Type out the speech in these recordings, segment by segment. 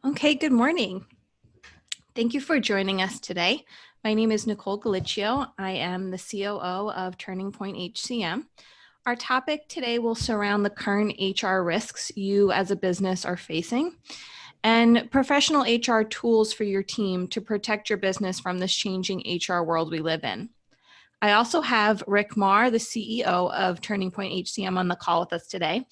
Okay, good morning. Thank you for joining us today. My name is Nicole Galicchio. I am the COO of Turning Point HCM. Our topic today will surround the current HR risks you as a business are facing and professional HR tools for your team to protect your business from this changing HR world we live in. I also have Rick Marr, the CEO of Turning Point HCM, on the call with us today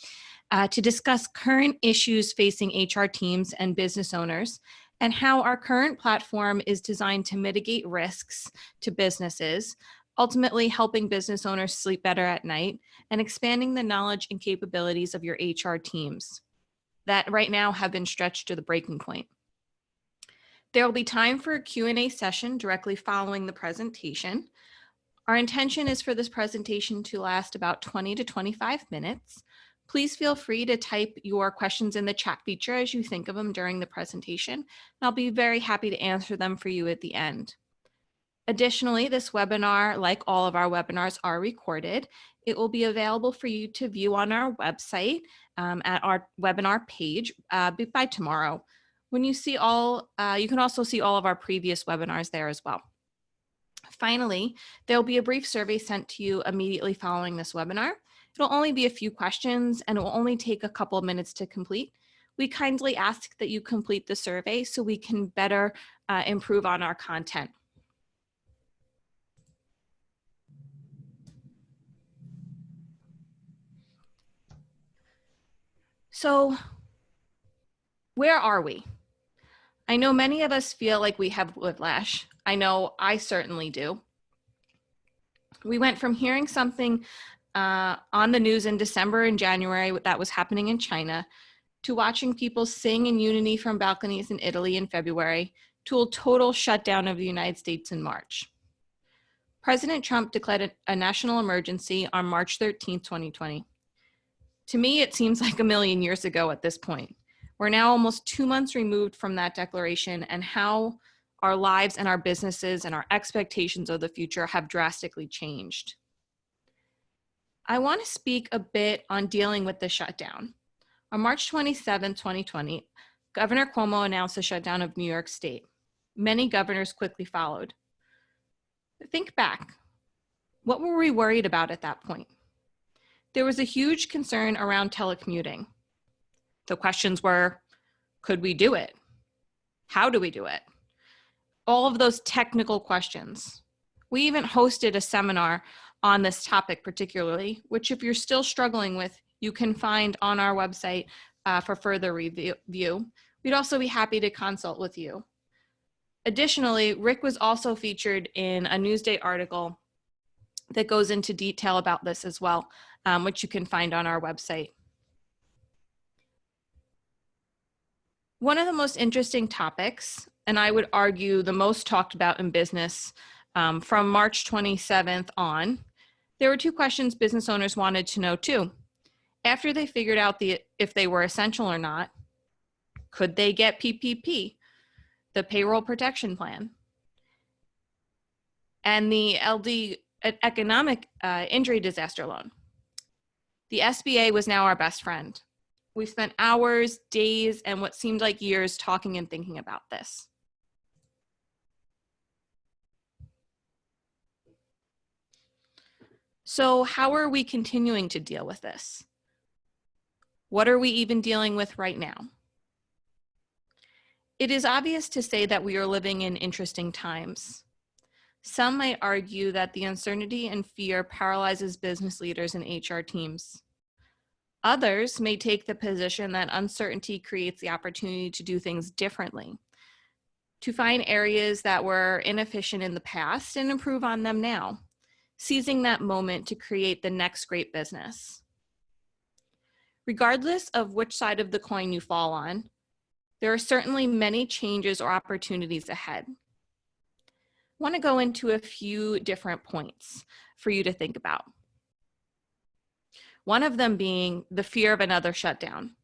to discuss current issues facing HR teams and business owners and how our current platform is designed to mitigate risks to businesses, ultimately helping business owners sleep better at night and expanding the knowledge and capabilities of your HR teams that right now have been stretched to the breaking point. There will be time for a Q&A session directly following the presentation. Our intention is for this presentation to last about 20 to 25 minutes. Please feel free to type your questions in the chat feature as you think of them during the presentation, and I'll be very happy to answer them for you at the end. Additionally, this webinar, like all of our webinars, are recorded. It will be available for you to view on our website at our webinar page by tomorrow. When you see all, you can also see all of our previous webinars there as well. Finally, there will be a brief survey sent to you immediately following this webinar. It'll only be a few questions and it will only take a couple of minutes to complete. We kindly ask that you complete the survey so we can better improve on our content. So, where are we? I know many of us feel like we have whiplash. I know I certainly do. We went from hearing something on the news in December and January that was happening in China, to watching people sing in unity from balconies in Italy in February, to a total shutdown of the United States in March. President Trump declared a national emergency on March 13, 2020. To me, it seems like a million years ago at this point. We're now almost 2 months removed from that declaration, and how our lives and our businesses and our expectations of the future have drastically changed. I want to speak a bit on dealing with the shutdown. On March 27, 2020, Governor Cuomo announced the shutdown of New York State. Many governors quickly followed. Think back. What were we worried about at that point? There was a huge concern around telecommuting. The questions were, could we do it? How do we do it? All of those technical questions. We even hosted a seminar on this topic particularly, which if you're still struggling with, you can find on our website for further review. We'd also be happy to consult with you. Additionally, Rick was also featured in a Newsday article that goes into detail about this as well, which you can find on our website. One of the most interesting topics, and I would argue the most talked about in business from March 27th on, there were two questions business owners wanted to know too. After they figured out if they were essential or not, could they get PPP, the payroll protection plan, and the LD economic injury disaster loan? The SBA was now our best friend. We spent hours, days, and what seemed like years talking and thinking about this. So how are we continuing to deal with this? What are we even dealing with right now? It is obvious to say that we are living in interesting times. Some might argue that the uncertainty and fear paralyzes business leaders and HR teams. Others may take the position that uncertainty creates the opportunity to do things differently, to find areas that were inefficient in the past and improve on them now, seizing that moment to create the next great business. Regardless of which side of the coin you fall on, there are certainly many changes or opportunities ahead. I want to go into a few different points for you to think about. One of them being the fear of another shutdown.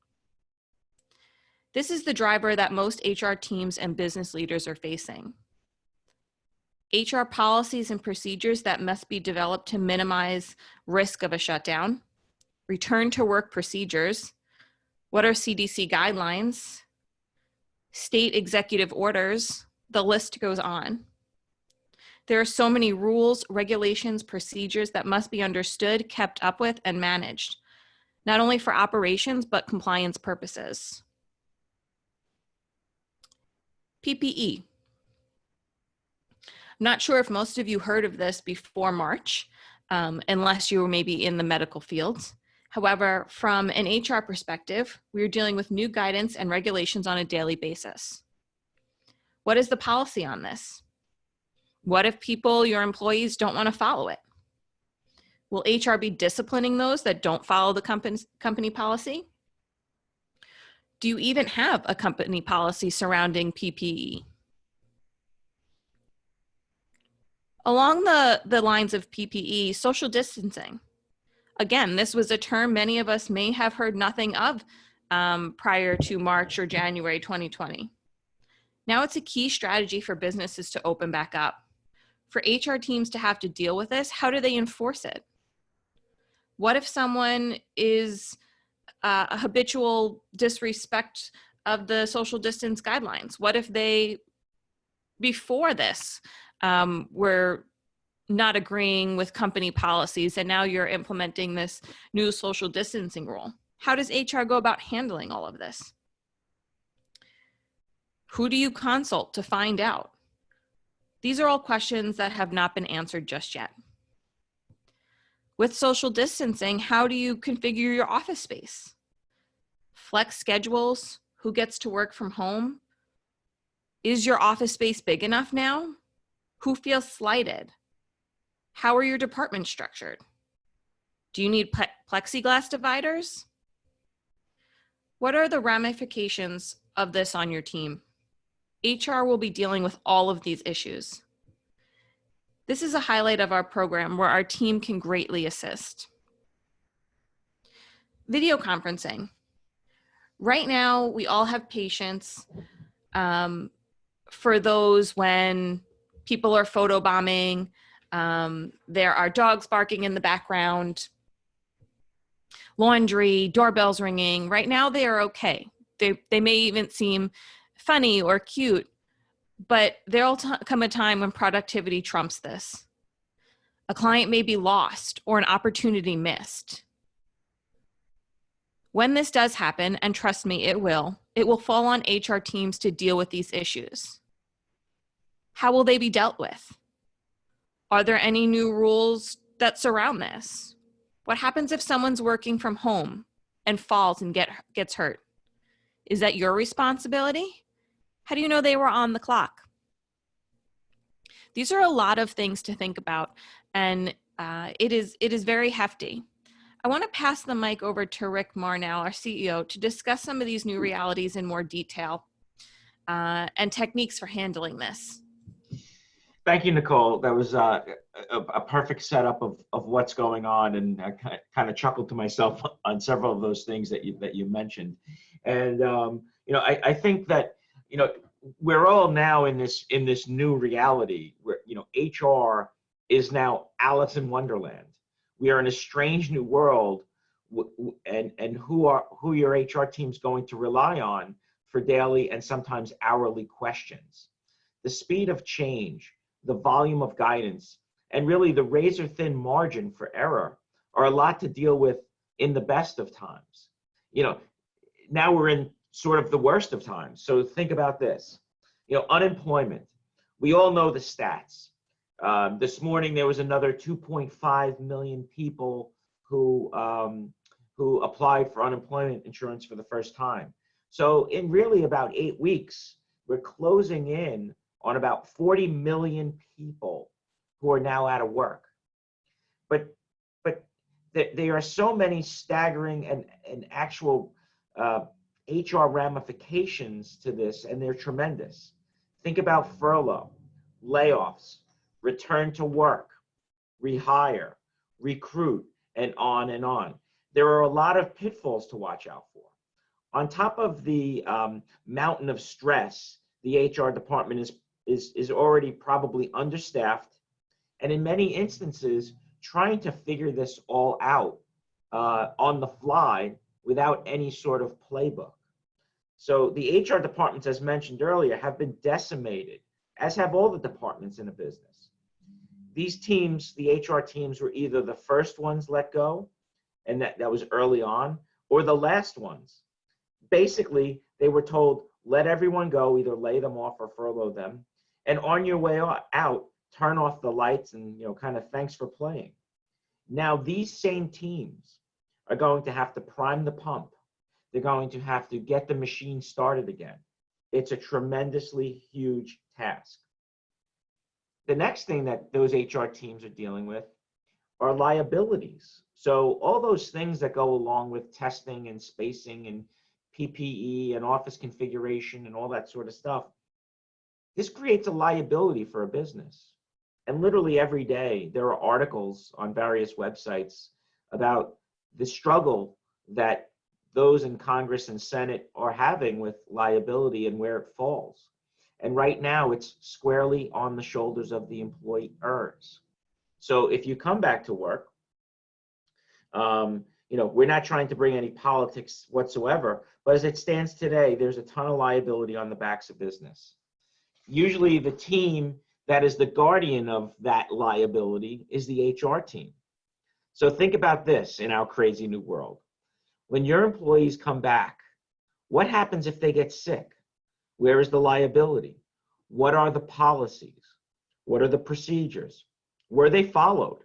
This is the driver that most HR teams and business leaders are facing. HR policies and procedures that must be developed to minimize risk of a shutdown, return to work procedures, what are CDC guidelines, state executive orders, the list goes on. There are so many rules, regulations, procedures that must be understood, kept up with, and managed, not only for operations, but compliance purposes. PPE. I'm not sure if most of you heard of this before March, unless you were maybe in the medical field. However, from an HR perspective, we are dealing with new guidance and regulations on a daily basis. What is the policy on this? What if people, your employees, don't want to follow it? Will HR be disciplining those that don't follow the company policy? Do you even have a company policy surrounding PPE? Along the lines of PPE, social distancing. Again, this was a term many of us may have heard nothing of prior to March or January 2020. Now it's a key strategy for businesses to open back up. For HR teams to have to deal with this, how do they enforce it? What if someone is a habitual disrespect of the social distance guidelines? What if they, before this, were not agreeing with company policies, and now you're implementing this new social distancing rule? How does HR go about handling all of this? Who do you consult to find out? These are all questions that have not been answered just yet. With social distancing, how do you configure your office space? Flex schedules, who gets to work from home? Is your office space big enough now? Who feels slighted? How are your departments structured? Do you need plexiglass dividers? What are the ramifications of this on your team? HR will be dealing with all of these issues. This is a highlight of our program where our team can greatly assist. Video conferencing. Right now, we all have patience for those when people are photobombing, there are dogs barking in the background, laundry, doorbells ringing. Right now, they are okay. They may even seem funny or cute, but there'll come a time when productivity trumps this. A client may be lost or an opportunity missed. When this does happen, and trust me, it will fall on HR teams to deal with these issues. How will they be dealt with? Are there any new rules that surround this? What happens if someone's working from home and falls and gets hurt? Is that your responsibility? How do you know they were on the clock? These are a lot of things to think about, and it is very hefty. I want to pass the mic over to Rick Marnow, our CEO, to discuss some of these new realities in more detail and techniques for handling this. Thank you, Nicole. That was a perfect setup of what's going on, and I kind of chuckled to myself on several of those things that you mentioned. And I think that we're all now in this new reality where HR is now Alice in Wonderland. We are in a strange new world, and who your HR team's going to rely on for daily and sometimes hourly questions. The speed of change, the volume of guidance, and really the razor thin margin for error are a lot to deal with in the best of times. Now we're in sort of the worst of times. So think about this. Unemployment. We all know the stats. This morning there was another 2.5 million people who applied for unemployment insurance for the first time. So in really about 8 weeks, we're closing in on about 40 million people who are now out of work. But there are so many staggering and actual HR ramifications to this, and they're tremendous. Think about furlough, layoffs, return to work, rehire, recruit, and on and on. There are a lot of pitfalls to watch out for. On top of the mountain of stress, the HR department is already probably understaffed, and in many instances, trying to figure this all out on the fly without any sort of playbook. So the HR departments, as mentioned earlier, have been decimated, as have all the departments in a business. These teams, the HR teams, were either the first ones let go, and that was early on, or the last ones. Basically, they were told, let everyone go, either lay them off or furlough them, and on your way out, turn off the lights and, kind of thanks for playing. Now, these same teams are going to have to prime the pump. They're going to have to get the machine started again. It's a tremendously huge task. The next thing that those HR teams are dealing with are liabilities. So all those things that go along with testing and spacing and PPE and office configuration and all that sort of stuff, this creates a liability for a business. And literally every day, there are articles on various websites about the struggle that those in Congress and Senate are having with liability and where it falls. And right now, it's squarely on the shoulders of the employers. So if you come back to work, we're not trying to bring any politics whatsoever, but as it stands today, there's a ton of liability on the backs of business. Usually the team that is the guardian of that liability is the HR team. So think about this in our crazy new world. When your employees come back, what happens if they get sick? Where is the liability? What are the policies? What are the procedures? Were they followed?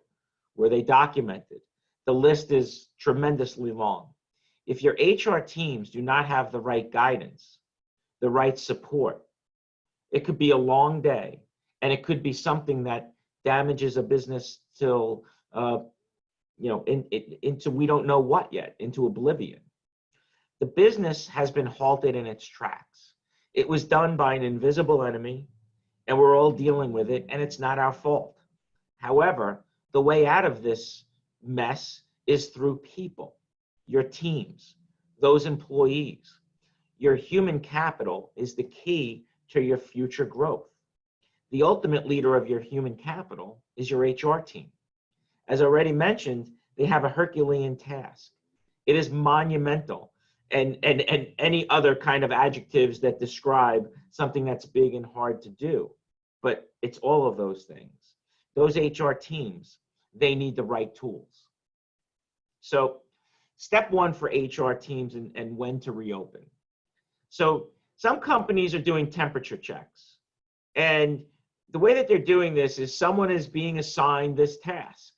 Were they documented? The list is tremendously long. If your HR teams do not have the right guidance, the right support, it could be a long day, and it could be something that damages a business till, into we don't know what yet, into oblivion. The business has been halted in its tracks. It was done by an invisible enemy, and we're all dealing with it, and it's not our fault. However, the way out of this mess is through people, your teams, those employees. Your human capital is the key to your future growth. The ultimate leader of your human capital is your HR team. As already mentioned, they have a Herculean task. It is monumental, and any other kind of adjectives that describe something that's big and hard to do. But it's all of those things. Those HR teams, they need the right tools. So step one for HR teams and when to reopen. So some companies are doing temperature checks. And the way that they're doing this is someone is being assigned this task.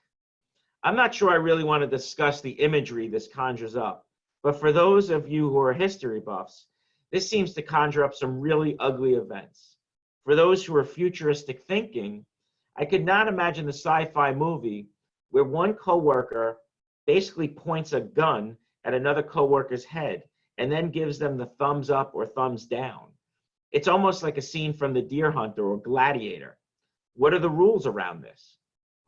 I'm not sure I really want to discuss the imagery this conjures up, but for those of you who are history buffs, this seems to conjure up some really ugly events. For those who are futuristic thinking, I could not imagine the sci-fi movie where one coworker basically points a gun at another coworker's head and then gives them the thumbs up or thumbs down. It's almost like a scene from The Deer Hunter or Gladiator. What are the rules around this?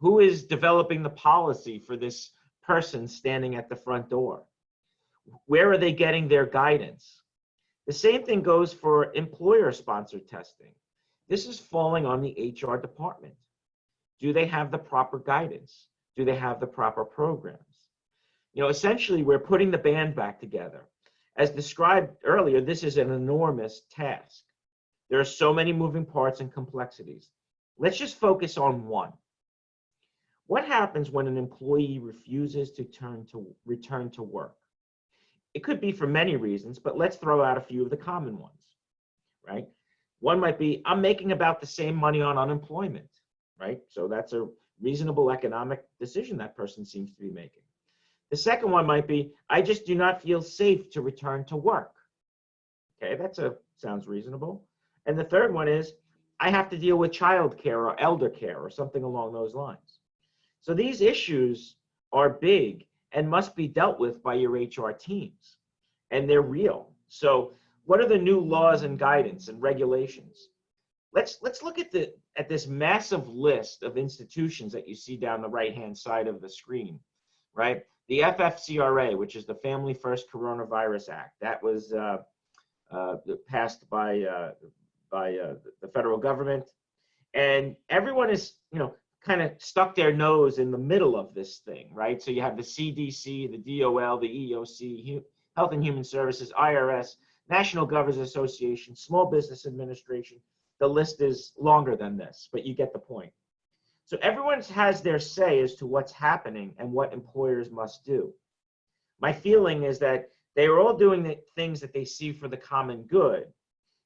Who is developing the policy for this person standing at the front door? Where are they getting their guidance? The same thing goes for employer-sponsored testing. This is falling on the HR department. Do they have the proper guidance? Do they have the proper programs? Essentially, we're putting the band back together. As described earlier, this is an enormous task. There are so many moving parts and complexities. Let's just focus on one. What happens when an employee refuses to return to work? It could be for many reasons, but let's throw out a few of the common ones, right? One might be, I'm making about the same money on unemployment, right? So that's a reasonable economic decision that person seems to be making. The second one might be, I just do not feel safe to return to work. Okay, sounds reasonable. And the third one is, I have to deal with child care or elder care or something along those lines. So these issues are big and must be dealt with by your HR teams, and they're real. So what are the new laws and guidance and regulations? Let's look at this massive list of institutions that you see down the right-hand side of the screen, right? The FFCRA, which is the Family First Coronavirus Act, that was passed by the federal government, and everyone is, kind of stuck their nose in the middle of this thing, right? So you have the CDC, the DOL, the EOC, Health and Human Services, IRS, National Governors Association, Small Business Administration. The list is longer than this, but you get the point. So everyone has their say as to what's happening and what employers must do. My feeling is that they are all doing the things that they see for the common good.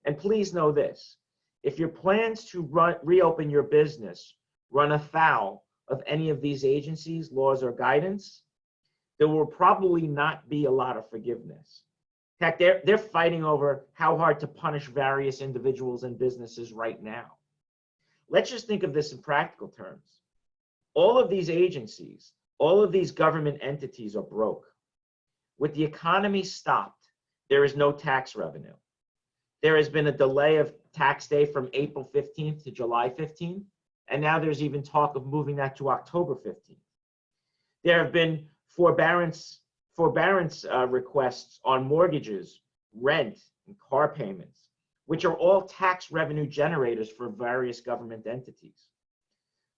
And please know this, if your plans to reopen your business run afoul of any of these agencies, laws, or guidance, there will probably not be a lot of forgiveness. In fact, they're fighting over how hard to punish various individuals and businesses right now. Let's just think of this in practical terms. All of these agencies, all of these government entities are broke. With the economy stopped, there is no tax revenue. There has been a delay of tax day from April 15th to July 15th, and now there's even talk of moving that to October 15th. There have been forbearance requests on mortgages, rent, and car payments, which are all tax revenue generators for various government entities.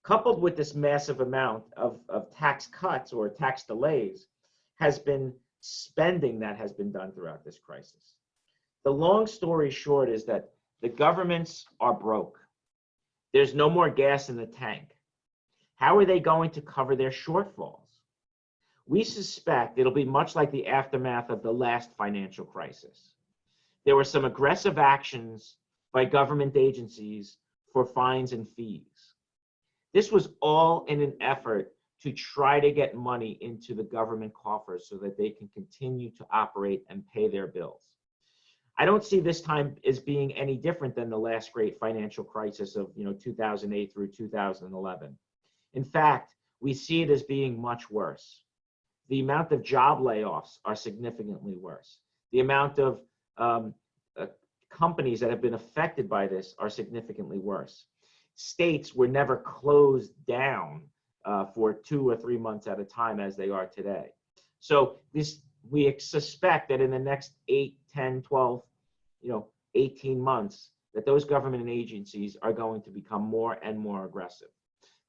Coupled with this massive amount of tax cuts or tax delays has been spending that has been done throughout this crisis. The long story short is that the governments are broke. There's no more gas in the tank. How are they going to cover their shortfalls? We suspect it'll be much like the aftermath of the last financial crisis. There were some aggressive actions by government agencies for fines and fees. This was all in an effort to try to get money into the government coffers so that they can continue to operate and pay their bills. I don't see this time as being any different than the last great financial crisis of 2008 through 2011. In fact, we see it as being much worse. The amount of job layoffs are significantly worse. The amount of companies that have been affected by this are significantly worse. States were never closed down for 2 or 3 months at a time as they are today. So we suspect that in the next 8, 10, 12, 18 months, that those government agencies are going to become more and more aggressive.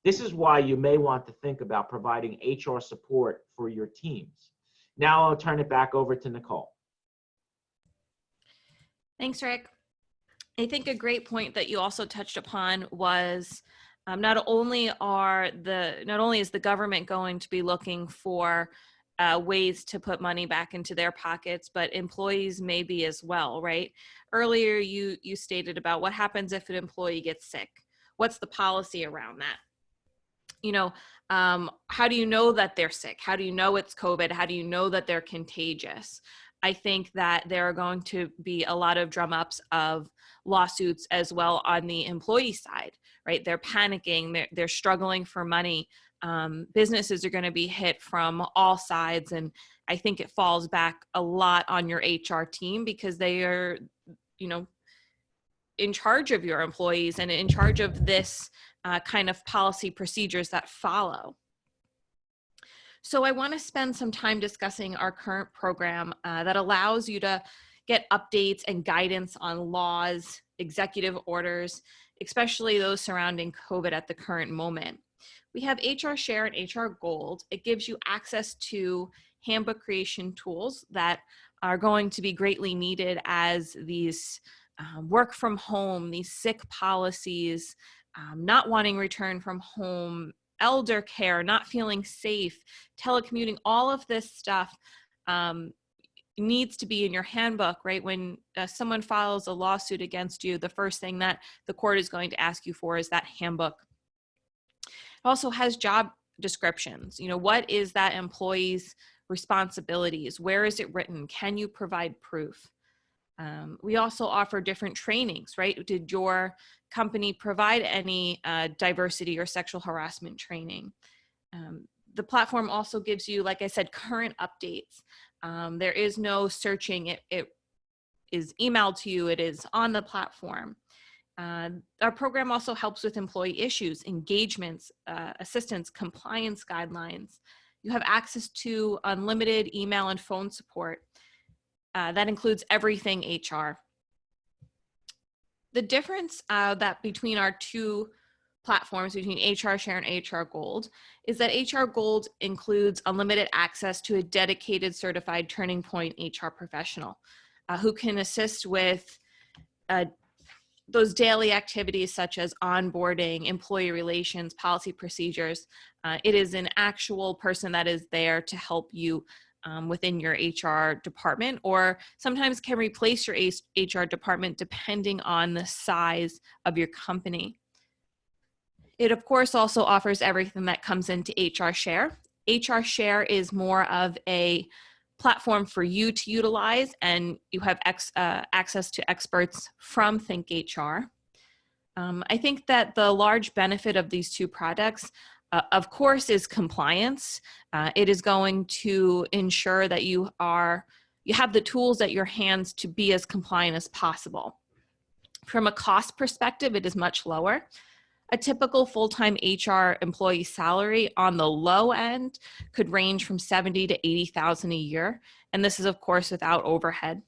This is why you may want to think about providing HR support for your teams. Now I'll turn it back over to Nicole. Thanks, Rick. I think a great point that you also touched upon was not only is the government going to be looking for ways to put money back into their pockets, but employees may be as well, right? Earlier, you stated about what happens if an employee gets sick. What's the policy around that? How do you know that they're sick? How do you know it's COVID? How do you know that they're contagious? I think that there are going to be a lot of drum ups of lawsuits as well on the employee side, right? They're panicking, they're struggling for money. Businesses are going to be hit from all sides. And I think it falls back a lot on your HR team because they are, in charge of your employees and in charge of this kind of policy procedures that follow. So I want to spend some time discussing our current program that allows you to get updates and guidance on laws, executive orders, especially those surrounding COVID at the current moment. We have HR Share and HR Gold. It gives you access to handbook creation tools that are going to be greatly needed as these work from home, these sick policies, not wanting return from home, elder care, not feeling safe, telecommuting, all of this stuff needs to be in your handbook, right? When someone files a lawsuit against you, the first thing that the court is going to ask you for is that handbook. It also has job descriptions. What is that employee's responsibilities? Where is it written? Can you provide proof? We also offer different trainings, right? Did your company provide any diversity or sexual harassment training? The platform also gives you, like I said, current updates. There is no searching. It is emailed to you. It is on the platform. Our program also helps with employee issues, engagements, assistance, compliance guidelines. You have access to unlimited email and phone support. That includes everything HR. The difference that between our two platforms, between HR Share and HR Gold, is that HR Gold includes unlimited access to a dedicated certified Turning Point HR professional. who can assist with those daily activities such as onboarding, employee relations, policy procedures. It is an actual person that is there to help you within your HR department, or sometimes can replace your HR department depending on the size of your company. It, of course, also offers everything that comes into HR Share. HR Share is more of a platform for you to utilize, and you have access to experts from Think HR. I think that the large benefit of these two products, of course, is compliance. It is going to ensure that you have the tools at your hands to be as compliant as possible. From a cost perspective, it is much lower. A typical full-time HR employee salary on the low end could range from $70,000 to $80,000 a year. And this is, of course, without overhead.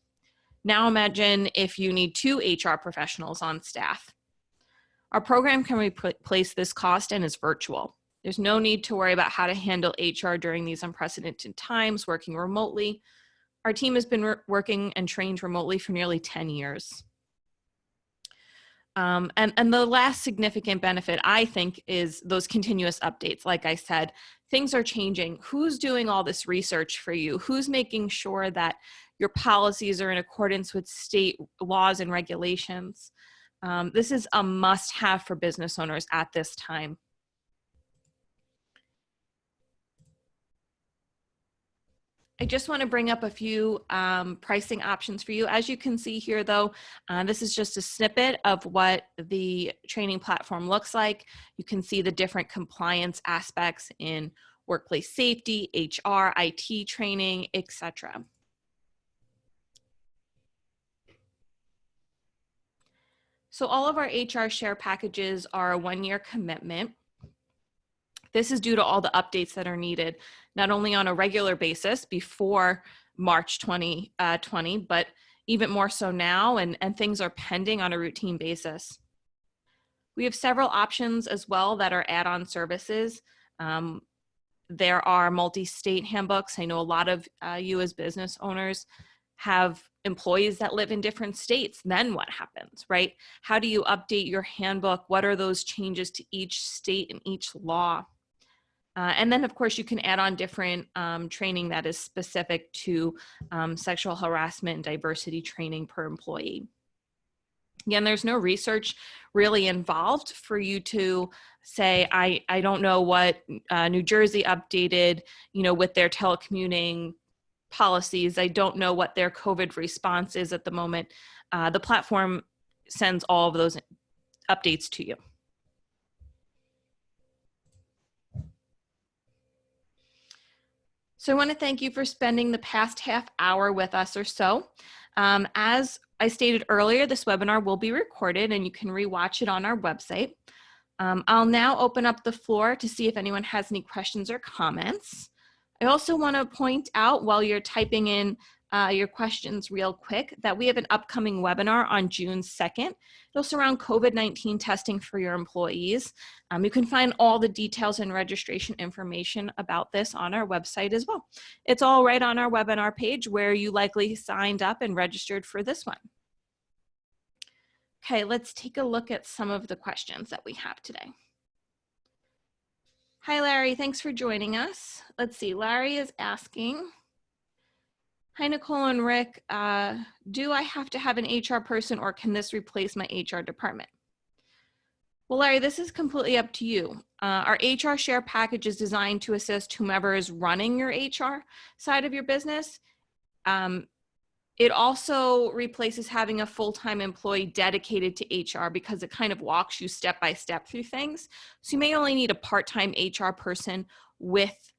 Now imagine if you need 2 HR professionals on staff. Our program can replace this cost and is virtual. There's no need to worry about how to handle HR during these unprecedented times, working remotely. Our team has been working and trained remotely for nearly 10 years. And the last significant benefit, I think, is those continuous updates. Like I said, things are changing. Who's doing all this research for you? Who's making sure that your policies are in accordance with state laws and regulations? This is a must-have for business owners at this time. I just want to bring up a few pricing options for you. As you can see here, though, this is just a snippet of what the training platform looks like. You can see the different compliance aspects in workplace safety, HR, IT training, etc. So all of our HR Share packages are a 1-year commitment. This is due to all the updates that are needed, not only on a regular basis before March 2020, but even more so now, and things are pending on a routine basis. We have several options as well that are add-on services. There are multi-state handbooks. I know a lot of you as business owners have employees that live in different states. Then what happens, right? How do you update your handbook? What are those changes to each state and each law? And then, of course, you can add on different training that is specific to sexual harassment and diversity training per employee. Again, there's no research really involved for you to say, I don't know what New Jersey updated, with their telecommuting policies. I don't know what their COVID response is at the moment. The platform sends all of those updates to you. So I want to thank you for spending the past half hour with us or so. As I stated earlier, this webinar will be recorded and you can rewatch it on our website. I'll now open up the floor to see if anyone has any questions or comments. I also want to point out while you're typing in your questions real quick that we have an upcoming webinar on June 2nd. It'll surround COVID-19 testing for your employees. You can find all the details and registration information about this on our website as well. It's all right on our webinar page where you likely signed up and registered for this one. Okay, let's take a look at some of the questions that we have today. Hi, Larry. Thanks for joining us. Let's see. Larry is asking, hi, Nicole and Rick. Do I have to have an HR person or can this replace my HR department? Well, Larry, this is completely up to you. Our HR Share package is designed to assist whomever is running your HR side of your business. It also replaces having a full-time employee dedicated to HR because it kind of walks you step by step through things. So you may only need a part-time HR person with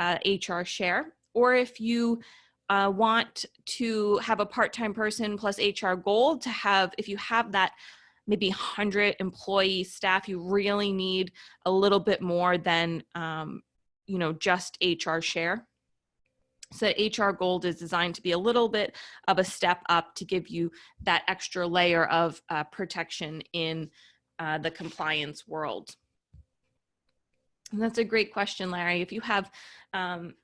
HR Share, or if you want to have a part-time person plus HR Gold to have, if you have that maybe 100 employee staff, you really need a little bit more than just HR Share. So HR Gold is designed to be a little bit of a step up to give you that extra layer of protection in the compliance world. And that's a great question, Larry. If you have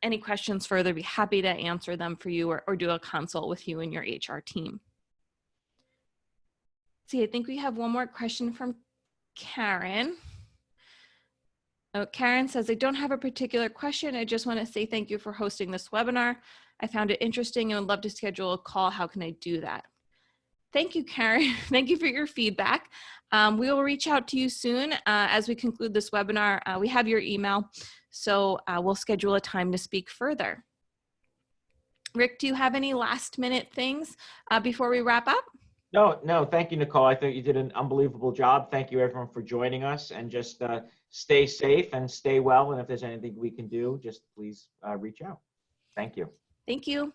any questions further, be happy to answer them for you or do a consult with you and your HR team. See, I think we have one more question from Karen. Oh, Karen says, I don't have a particular question. I just want to say thank you for hosting this webinar. I found it interesting and would love to schedule a call. How can I do that? Thank you, Karen. Thank you for your feedback. We will reach out to you soon as we conclude this webinar. We have your email, so we'll schedule a time to speak further. Rick, do you have any last minute things before we wrap up? No, thank you, Nicole. I think you did an unbelievable job. Thank you, everyone, for joining us, and just stay safe and stay well. And if there's anything we can do, just please reach out. Thank you. Thank you.